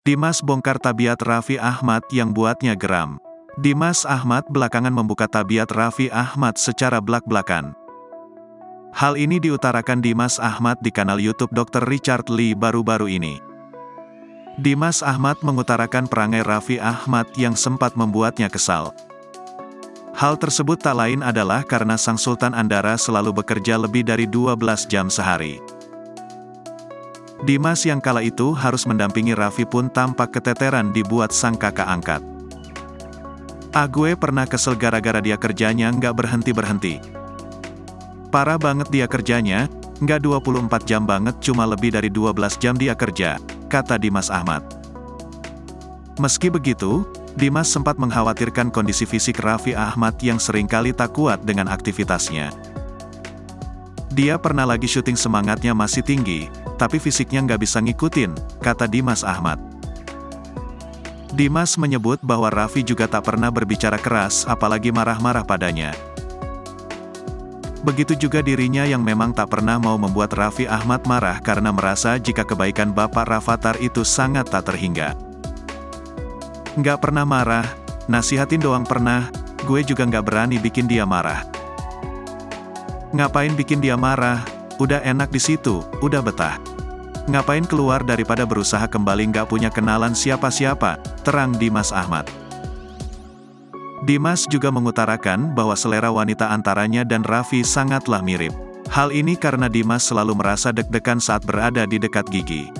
Dimas bongkar tabiat Raffi Ahmad yang buatnya geram. Dimas Ahmad belakangan membuka tabiat Raffi Ahmad secara blak-blakan. Hal ini diutarakan Dimas Ahmad di kanal YouTube Dr. Richard Lee baru-baru ini. Dimas Ahmad mengutarakan perangai Raffi Ahmad yang sempat membuatnya kesal. Hal tersebut tak lain adalah karena Sang Sultan Andara selalu bekerja lebih dari 12 jam sehari. Dimas yang kala itu harus mendampingi Raffi pun tampak keteteran dibuat sang kakak angkat. Gue pernah kesel gara-gara dia kerjanya nggak berhenti-berhenti. Parah banget dia kerjanya, nggak 24 jam banget cuma lebih dari 12 jam dia kerja, kata Dimas Ahmad. Meski begitu, Dimas sempat mengkhawatirkan kondisi fisik Raffi Ahmad yang seringkali tak kuat dengan aktivitasnya. Dia pernah lagi syuting semangatnya masih tinggi, tapi fisiknya nggak bisa ngikutin, kata Dimas Ahmad. Dimas menyebut bahwa Raffi juga tak pernah berbicara keras apalagi marah-marah padanya. Begitu juga dirinya yang memang tak pernah mau membuat Raffi Ahmad marah karena merasa jika kebaikan Bapak Rafatар itu sangat tak terhingga. Nggak pernah marah, nasihatin doang pernah, gue juga nggak berani bikin dia marah. Ngapain bikin dia marah, udah enak di situ, udah betah. Ngapain keluar daripada berusaha kembali nggak punya kenalan siapa-siapa, terang Dimas Ahmad. Dimas juga mengutarakan bahwa selera wanita antaranya dan Raffi sangatlah mirip. Hal ini karena Dimas selalu merasa deg-degan saat berada di dekat Gigi.